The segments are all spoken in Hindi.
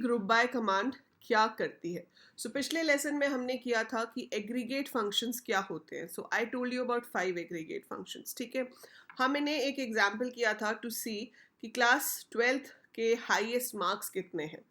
ग्रुप बाय कमांड क्या करती है? पिछले लेसन में हमने किया था कि एग्रीगेट फंक्शंस क्या होते हैं. I told you about 5 aggregate functions. ठीक है, हमने एक एग्जाम्पल किया था टू सी कि क्लास 12th के हाईएस्ट मार्क्स कितने हैं.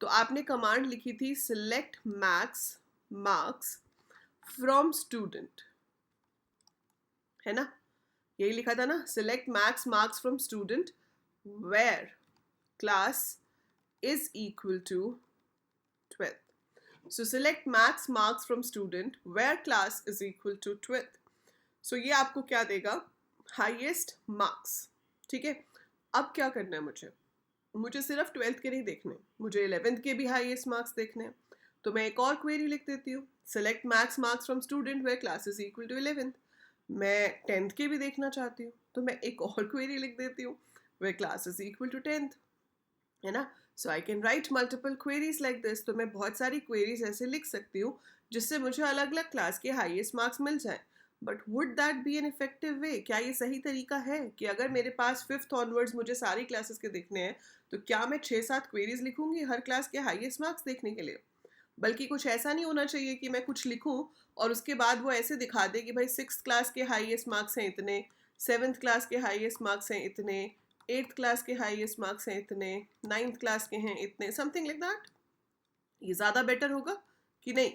तो आपने कमांड लिखी थी select max marks from student, है ना? यही लिखा था ना, select max marks from student where class is equal to 12th. So select max marks from student where class is equal to 12th. So ये आपको क्या देगा? Highest marks. ठीक है, अब क्या करना है मुझे सिर्फ 12th के नहीं देखने, मुझे 11th के भी हाईएस्ट मार्क्स देखने हैं. तो मैं एक और क्वेरी लिख देती हूँ, select max marks from student where class is equal to 11th. मैं 10th के भी देखना चाहती हूँ, तो मैं एक और क्वेरी लिख देती हूँ, where class is equal to 10th, है ना? So I can write multiple queries like this. तो मैं बहुत सारी क्वेरीज ऐसे लिख सकती हूँ जिससे मुझे अलग अलग क्लास के हाईएस्ट मार्क्स मिल जाए. But would that be an effective way? क्या ये सही तरीका है कि अगर मेरे पास 5th ऑनवर्ड्स मुझे सारी क्लासेस के देखने हैं, तो क्या मैं 6-7 क्वेरीज लिखूंगी हर क्लास के हाईएस्ट मार्क्स देखने के लिए? बल्कि कुछ ऐसा नहीं होना चाहिए कि मैं कुछ लिखूं और उसके बाद वो ऐसे दिखा दे कि भाई 6th क्लास के हाईएस्ट मार्क्स हैं इतने, 7th क्लास के हाईएस्ट मार्क्स हैं इतने, 8th क्लास के हाईएस्ट मार्क्स हैं इतने, 9th क्लास के हैं इतने, समथिंग लाइक दैट. ये ज़्यादा बेटर होगा कि नहीं,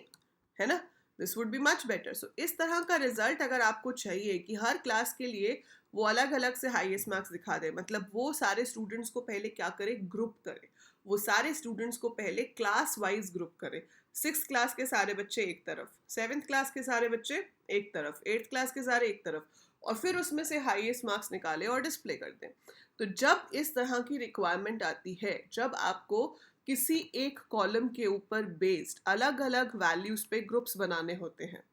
है ना? This would be much better. So इस तरह का रिजल्ट अगर आपको चाहिए कि हर क्लास के लिए वो अलग अलग से हाईएस्ट मार्क्स दिखा दे, मतलब वो सारे स्टूडेंट्स को पहले क्या करे? ग्रुप करे. वो सारे स्टूडेंट्स को पहले क्लास वाइज ग्रुप करे. 6th क्लास के सारे बच्चे एक तरफ, 7th क्लास के सारे बच्चे एक तरफ, 8th क्लास के सारे एक तरफ, और फिर उसमें से हाईएस्ट मार्क्स निकाले और डिस्प्ले कर दें. तो जब इस तरह की रिक्वायरमेंट आती है, जब आपको किसी एक कॉलम के ऊपर बेस्ड अलग अलग वैल्यूज पे ग्रुप्स बनाने होते हैं,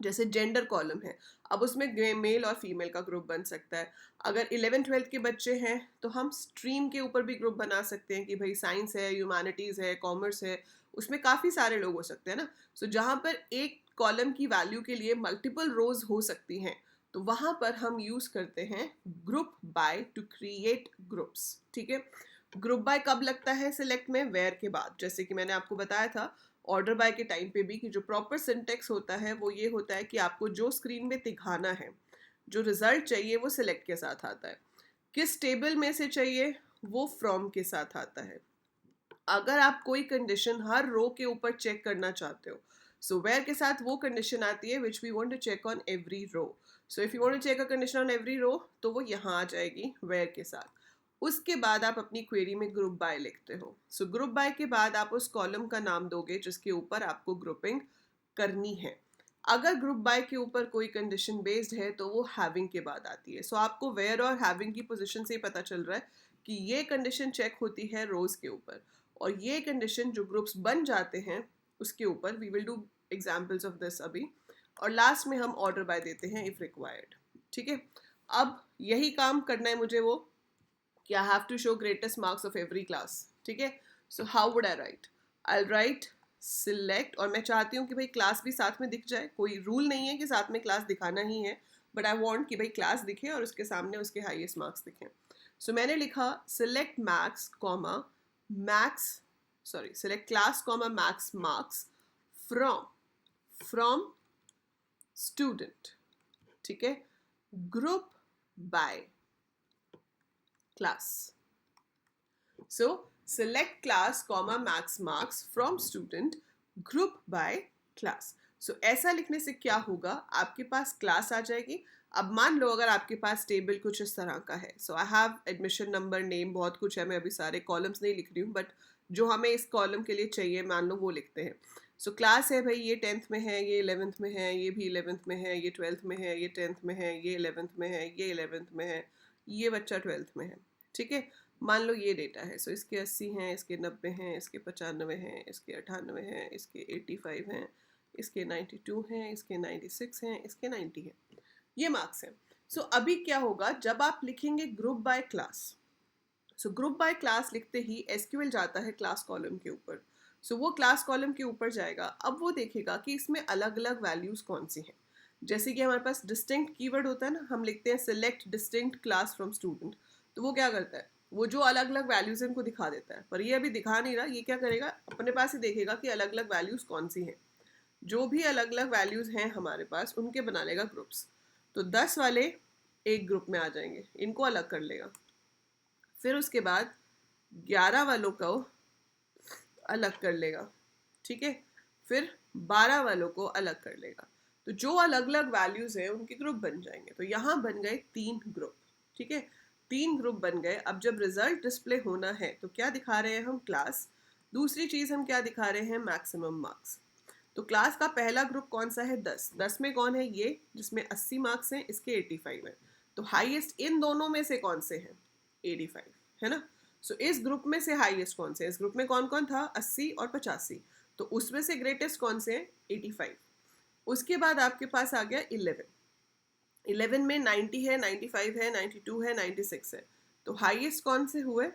जैसे जेंडर कॉलम है, अब उसमें मेल और फीमेल का ग्रुप बन सकता है. अगर 11th-12th के बच्चे हैं तो हम स्ट्रीम के ऊपर भी ग्रुप बना सकते हैं कि भाई साइंस है, ह्यूमैनिटीज़ है, कॉमर्स है, उसमें काफ़ी सारे लोग हो सकते हैं ना. जहाँ पर एक कॉलम की वैल्यू के लिए मल्टीपल रोज हो सकती हैं, तो वहाँ पर हम यूज़ करते हैं group by two create groups. ठीक है, ग्रुप बाय कब लगता है सिलेक्ट में? वेयर के बाद. जैसे कि मैंने आपको बताया था ऑर्डर बाय के टाइम पे भी कि जो प्रॉपर सिंटेक्स होता है वो ये होता है कि आपको जो स्क्रीन में दिखाना है, जो रिजल्ट चाहिए, वो सिलेक्ट के साथ आता है. किस टेबल में से चाहिए? वो फ्रॉम के साथ आता है. अगर आप कोई कंडीशन हर रो के ऊपर चेक करना चाहते हो, सो वेयर के साथ वो कंडीशन आती है which we want to check on every row. So if you want to check a condition on every row, तो वो यहाँ आ जाएगी वेयर के साथ. उसके बाद आप अपनी क्वेरी में ग्रुप बाय लिखते हो. ग्रुप बाय के बाद आप उस कॉलम का नाम दोगे जिसके ऊपर आपको ग्रुपिंग करनी है. अगर ग्रुप बाय के ऊपर कोई कंडीशन बेस्ड है तो वो हैविंग के बाद आती है. आपको वेयर और हैविंग की पोजीशन से ही पता चल रहा है कि ये कंडीशन चेक होती है रोज के ऊपर, और ये कंडीशन जो ग्रुप्स बन जाते हैं उसके ऊपर. We will do examples of this अभी. और लास्ट में हम ऑर्डर बाय देते हैं इफ रिक्वायर्ड. ठीक है, अब यही काम करना है मुझे वो कि I have to show greatest marks of every class. ठीक है, how would I write? I write select, और मैं चाहती हूँ कि भाई क्लास भी साथ में दिख जाए. कोई रूल नहीं है कि साथ में क्लास दिखाना ही है, बट आई वॉन्ट कि भाई क्लास दिखे और उसके सामने उसके हाईएस्ट मार्क्स दिखें. मैंने लिखा select max comma max, sorry, select class comma max marks from student. ठीक है, group by class. Select class comma max marks from student group by class. ऐसा लिखने से क्या होगा? आपके पास क्लास आ जाएगी. अब मान लो अगर आपके पास टेबल कुछ इस तरह का है, I have admission number, name, बहुत कुछ है. मैं अभी सारे कॉलम्स नहीं लिख रही हूँ, बट जो हमें इस कॉलम के लिए चाहिए मान लो वो लिखते हैं. क्लास है भाई, ये 10th में है, ये 11th में है, ये भी 11th में है, ये 12th में है, ये 10th में है, ये 11th में है, ये 11th में है, ये बच्चा 12th में है. ठीक है, मान लो ये डेटा है. इसके 80 हैं, इसके 90 हैं, इसके 95 हैं, इसके 98 हैं, इसके 85 हैं, इसके 92 हैं, इसके 96 हैं, इसके 90 हैं. ये मार्क्स हैं. अभी क्या होगा जब आप लिखेंगे group by class? Group by class लिखते ही एसक्यूएल जाता है क्लास कॉलम के ऊपर. वो क्लास कॉलम के ऊपर जाएगा. अब वो देखेगा कि इसमें अलग अलग वैल्यूज कौन सी हैं. जैसे कि हमारे पास डिस्टिंक्ट कीवर्ड होता है ना, हम लिखते हैं select distinct class from student. तो वो क्या करता है? वो जो अलग अलग वैल्यूज इनको दिखा देता है, पर ये अभी दिखा नहीं रहा। ये क्या करेगा, अपने पास ही देखेगा कि अलग अलग वैल्यूज कौन सी हैं। जो भी अलग अलग वैल्यूज हैं हमारे पास उनके बना लेगा ग्रुप्स। तो 10 वाले एक ग्रुप में आ जाएंगे, इनको अलग कर लेगा। फिर उसके बाद 11 वालों को अलग कर लेगा, ठीक है। फिर 12 वालों को अलग कर लेगा। तो जो अलग अलग वैल्यूज हैं उनके ग्रुप बन जाएंगे। तो यहाँ बन गए 3 ग्रुप, ठीक है। 3 ग्रुप बन गए। अब जब रिजल्ट डिस्प्ले होना है तो क्या दिखा रहे हैं हम, क्लास। दूसरी चीज हम क्या दिखा रहे हैं, मैक्सिमम मार्क्स। तो क्लास का पहला ग्रुप कौन सा है, 10। 10 में कौन है, ये जिसमें 80 मार्क्स हैं, इसके 85 हैं। तो हाईएस्ट इन दोनों में से कौन से हैं, 85, है ना। सो इस ग्रुप में से हाईएस्ट कौन से, इस ग्रुप में कौन कौन था, 80 और 85। तो उसमें से ग्रेटेस्ट कौन से हैं, 85। उसके बाद आपके पास आ गया 11। 11 में 90 है, 95 है, 92 है, 96 है। तो हाईएस्ट कौन से हुए,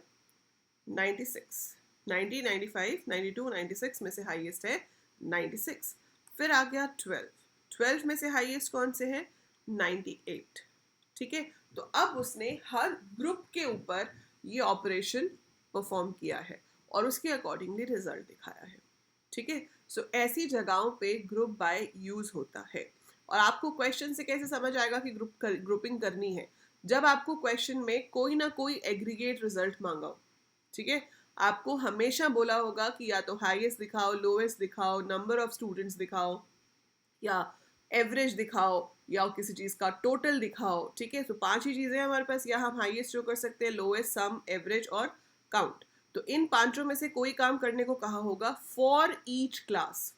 96। 90, 95, 92, 96 में से हाईएस्ट है 96। फिर आ गया 12। 12 में से हाईएस्ट कौन से है, 98, ठीक है। तो अब उसने हर ग्रुप के ऊपर ये ऑपरेशन परफॉर्म किया है और उसके अकॉर्डिंगली रिजल्ट दिखाया है, ठीक है। सो ऐसी जगहों पे ग्रुप बाय यूज होता है। और आपको क्वेश्चन से कैसे समझ आएगा कि ग्रुपिंग करनी है, जब आपको क्वेश्चन में कोई ना कोई एग्रीगेट रिजल्ट मांगा हो, ठीक है। आपको हमेशा बोला होगा कि या तो हाईएस्ट दिखाओ, लोएस्ट दिखाओ, नंबर ऑफ स्टूडेंट्स दिखाओ, या एवरेज दिखाओ, या किसी चीज का टोटल दिखाओ, ठीक है। तो 5 ही चीजें हमारे पास, या हम हाईएस्ट शो कर सकते हैं, लोएस्ट, सम, एवरेज और काउंट। तो इन 5 में से कोई काम करने को कहा होगा for each class,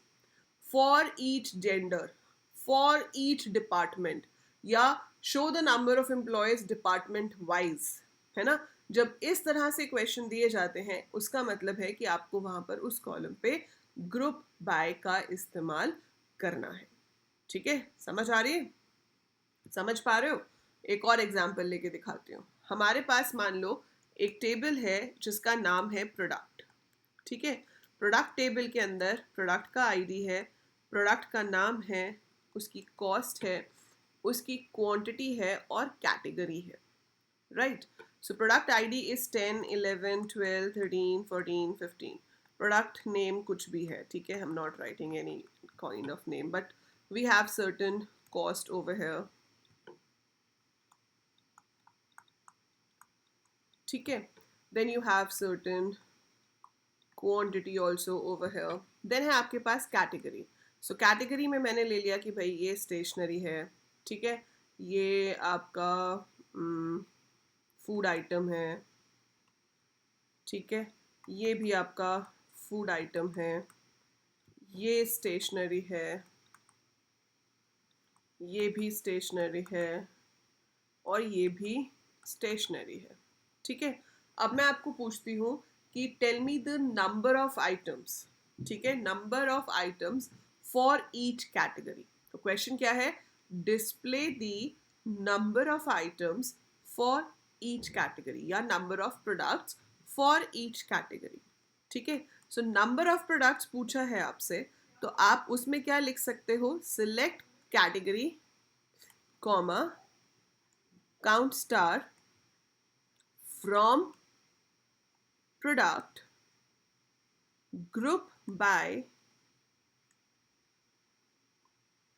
for each gender, for each department, या show the number of employees department wise, है ना। जब इस तरह से क्वेश्चन दिए जाते हैं उसका मतलब है कि आपको वहां पर उस कॉलम पे ग्रुप बाय का इस्तेमाल करना है, ठीक है। समझ आ रही है, समझ पा रहे हो। एक और एग्जांपल लेके दिखाती हूँ। हमारे पास मान लो एक टेबल है जिसका नाम है प्रोडक्ट, ठीक है। प्रोडक्ट टेबल के अंदर प्रोडक्ट का आईडी है, प्रोडक्ट का नाम है, उसकी कॉस्ट है, उसकी क्वांटिटी है और कैटेगरी है, right. So product ID is 10, 11, 12, 13, 14, 15। Product name कुछ भी है, ठीक है। हम not writing any kind of name, but we have certain cost over here, ठीक है। Then you have certain quantity also over here. Then है आपके पास कैटेगरी। सो कैटेगरी में मैंने ले लिया कि भाई ये स्टेशनरी है, ठीक है, ये आपका फूड आइटम है, ठीक है, ये भी आपका फूड आइटम है, ये स्टेशनरी है, ये भी स्टेशनरी है और ये भी स्टेशनरी है, ठीक है। अब मैं आपको पूछती हूँ कि tell me the number of items, ठीक है, number of items for each category. तो क्वेश्चन क्या है, display the number of items for each category, या number of products for each category, ठीक है। सो नंबर ऑफ प्रोडक्ट्स पूछा है आपसे, तो आप उसमें क्या लिख सकते हो, select category, comma, count star from product group by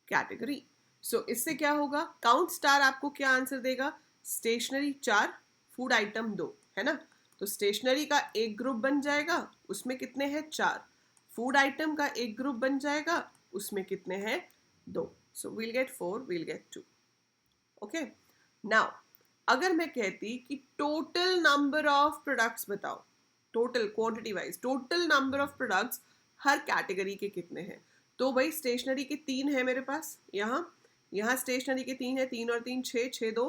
category। सो इससे क्या होगा, काउंट स्टार आपको क्या आंसर देगा, स्टेशनरी 4, फूड आइटम 2, है ना। तो स्टेशनरी का एक ग्रुप बन जाएगा, उसमें कितने हैं, 4। फूड आइटम का एक ग्रुप बन जाएगा, उसमें कितने हैं, 2। So we'll get 4, we'll get 2, okay. Now अगर मैं कहती कि टोटल नंबर ऑफ प्रोडक्ट्स बताओ, total quantity wise total number of products हर कैटेगरी के कितने हैं, तो भाई स्टेशनरी के 3 है मेरे पास, यहाँ स्टेशनरी के 3 है, 3 और 3 6, 6 2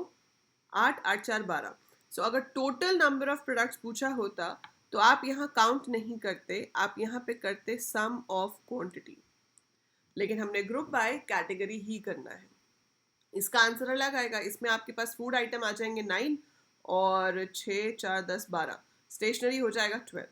8, 8 4 12। सो अगर टोटल नंबर ऑफ प्रोडक्ट्स पूछा होता तो आप यहाँ काउंट नहीं करते, आप यहाँ पे करते सम ऑफ क्वांटिटी, लेकिन हमने ग्रुप बाय कैटेगरी ही करना है। इसका आंसर अलग आएगा, इसमें आपके पास फूड आइटम आ जाएंगे 9 और 6 4 10 12, स्टेशनरी हो जाएगा 12,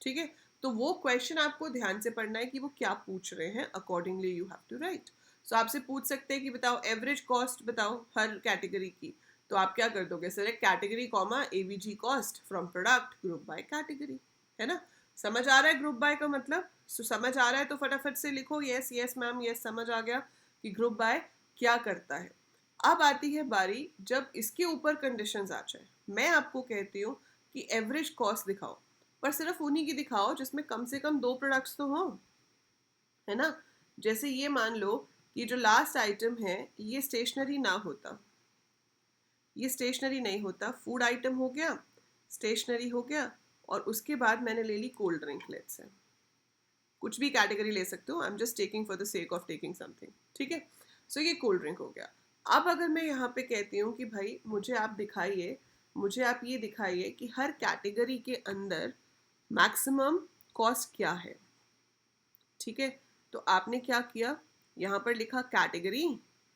ठीक है। तो वो क्वेश्चन आपको ध्यान से पढ़ना है कि वो क्या पूछ रहे हैं, accordingly you have to write. So आपसे पूछ सकते हैं कि बताओ एवरेज कॉस्ट बताओ हर कैटेगरी की, तो आप क्या कर दोगे, select category comma AVG cost from product group by category, है ना। समझ आ रहा है ग्रुप बाय का मतलब? समझ आ रहा है तो फटाफट से लिखो यस यस मैम यस, समझ आ गया कि ग्रुप बाय क्या करता है। अब आती है बारी जब इसके ऊपर कंडीशंस आ जाए। मैं आपको कहती हूँ कि एवरेज कॉस्ट दिखाओ, पर सिर्फ उन्हीं की दिखाओ जिसमें कम से कम 2 प्रोडक्ट्स तो हों, है ना। जैसे ये मान लो कि जो लास्ट आइटम है ये स्टेशनरी ना होता, ये स्टेशनरी नहीं होता, फूड आइटम हो गया, स्टेशनरी हो गया, और उसके बाद मैंने ले ली कोल्ड ड्रिंक, लेट्स से कुछ भी कैटेगरी ले सकते हो, I am just taking for the sake of taking something, ठीक है। सो ये कोल्ड ड्रिंक हो गया। अब अगर मैं यहाँ पे कहती हूँ कि भाई मुझे आप दिखाइए, मुझे आप ये दिखाइए कि हर कैटेगरी के अंदर मैक्सिमम कॉस्ट क्या है, ठीक है। तो आपने क्या किया, यहाँ पर लिखा कैटेगरी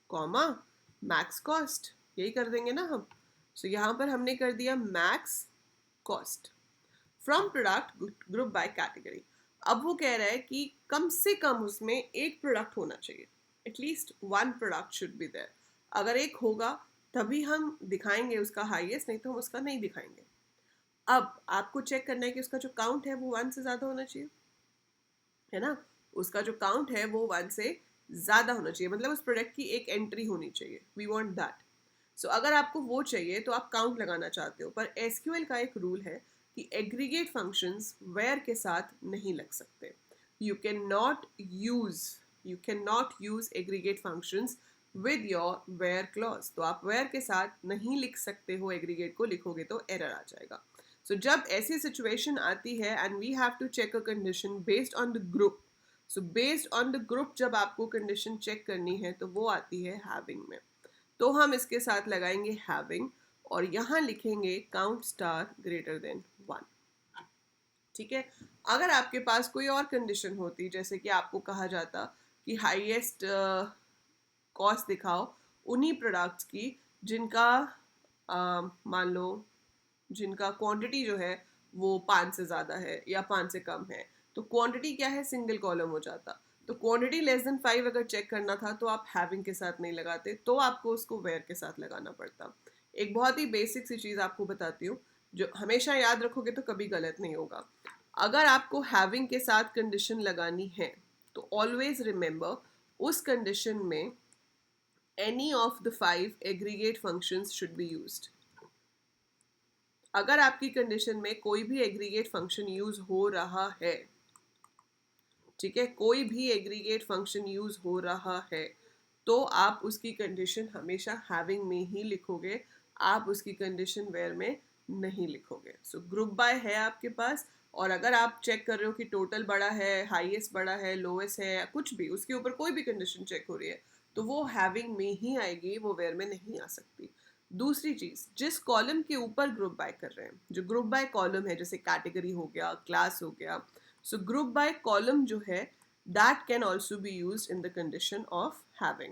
कॉमा मैक्स कॉस्ट, यही कर देंगे ना हम। सो यहाँ पर हमने कर दिया max cost from product group by category. अब वो कह रहा है कि कम से कम उसमें एक प्रोडक्ट होना चाहिए, at least 1 product should be there. अगर एक होगा तभी हम दिखाएंगे उसका हाईएस्ट, नहीं तो हम उसका नहीं दिखाएंगे। अब आपको चेक करना है कि उसका जो काउंट है वो 1 से ज़्यादा होना चाहिए, है ना। उसका जो काउंट है वो 1 से ज़्यादा होना चाहिए, मतलब उस प्रोडक्ट की एक एंट्री होनी चाहिए, वी वांट दैट। सो अगर आपको वो चाहिए तो आप काउंट लगाना चाहते हो, पर एसक्यूएल का एक रूल है कि एग्रीगेट फंक्शंस वेयर के साथ नहीं लग सकते। You can not use aggregate functions with your where clause. तो आप वेयर के साथ नहीं लिख सकते हो, एग्रीगेट को लिखोगे तो एरर आ जाएगा। सो जब ऐसी सिचुएशन आती है and we have to check a condition based on the group, so based on the group जब आपको कंडीशन चेक करनी है तो वो आती है हैविंग में। तो हम इसके साथ लगाएंगे हैविंग और यहाँ लिखेंगे काउंट स्टार ग्रेटर देन 1, ठीक है। अगर आपके पास कोई और कंडीशन होती, जैसे कि आपको कहा जाता कि हाईएस्ट कॉस्ट दिखाओ उन्हीं प्रोडक्ट्स की जिनका मान लो जिनका क्वांटिटी जो है वो 5 से ज़्यादा है या 5 से कम है, तो क्वांटिटी क्या है, सिंगल कॉलम हो जाता। तो क्वांटिटी लेस देन 5 अगर चेक करना था तो आप हैविंग के साथ नहीं लगाते, तो आपको उसको वेयर के साथ लगाना पड़ता। एक बहुत ही बेसिक सी चीज़ आपको बताती हूँ जो हमेशा याद रखोगे तो कभी गलत नहीं होगा। अगर आपको हैविंग के साथ कंडीशन लगानी है तो ऑलवेज रिमेंबर उस कंडीशन में any of the 5 aggregate functions should be used. अगर आपकी कंडीशन में कोई भी एग्रीगेट फंक्शन यूज हो रहा है, ठीक है, कोई भी एग्रीगेट फंक्शन यूज हो रहा है, तो आप उसकी कंडीशन हमेशा हैविंग में ही लिखोगे, आप उसकी कंडीशन वेयर में नहीं लिखोगे। सो ग्रुप बाय है आपके पास, और अगर आप चेक कर रहे हो कि टोटल बड़ा है, हाईएस्ट बड़ा है, लोएस्ट है, या कुछ भी उसके ऊपर कोई भी कंडीशन चेक हो रही है, तो वो हैविंग में ही आएगी, वो वेयर में नहीं आ सकती। दूसरी चीज, जिस कॉलम के ऊपर ग्रुप बाय कर रहे हैं, जो ग्रुप बाय कॉलम है, जैसे कैटेगरी हो गया, क्लास हो गया, सो ग्रुप बाय कॉलम जो है that can also be used in the condition of having,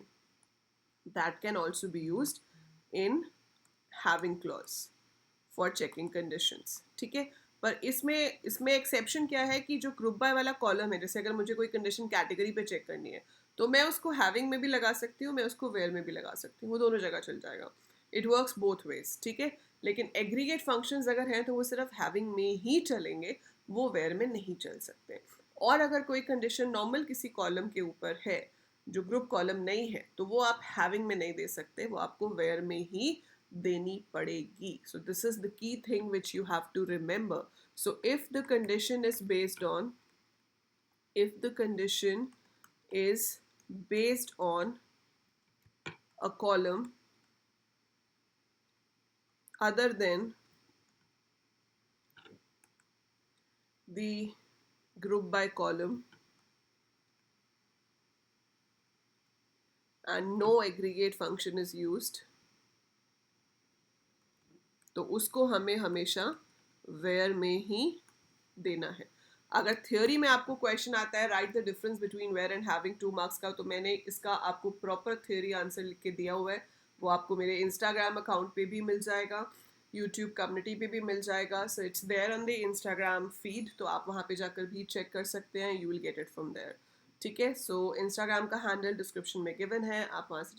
that can also be used in having clause for checking conditions, ठीक है। पर इसमें एक्सेप्शन क्या है कि जो ग्रुप बाय वाला कॉलम है, जैसे अगर मुझे कोई कंडीशन कैटेगरी पे चेक करनी है तो मैं उसको हैविंग में भी लगा सकती हूँ, मैं उसको वेयर में भी लगा सकती हूँ, वो दोनों जगह चल जाएगा, इट वर्क्स बोथ वेज, ठीक है। लेकिन एग्रीगेट फंक्शंस अगर हैं तो वो सिर्फ हैविंग में ही चलेंगे, वो वेयर में नहीं चल सकते। और अगर कोई कंडीशन नॉर्मल किसी कॉलम के ऊपर है जो ग्रुप कॉलम नहीं है, तो वो आप हैविंग में नहीं दे सकते, वो आपको वेयर में ही देनी पड़ेगी। So this is the key thing which you have to remember. So if the condition is based on, if the condition is based on a column other than the group by column and no aggregate function is used, तो उसको हमें हमेशा वेयर में ही देना है। अगर थ्योरी में आपको क्वेश्चन आता है right the difference between where and having 2 marks का, तो मैंने इसका आपको प्रॉपर थ्योरी आंसर लिख के दिया हुआ है, वो आपको मेरे इंस्टाग्राम अकाउंट पे भी मिल जाएगा, यूट्यूब कम्युनिटी पे भी मिल जाएगा। So it's there on the Instagram feed, तो आप वहाँ पे जाकर भी चेक कर सकते हैं, you will get it from there, ठीक है। सो इंस्टाग्राम का हैंडल डिस्क्रिप्शन में गिवन है, आप वहाँ से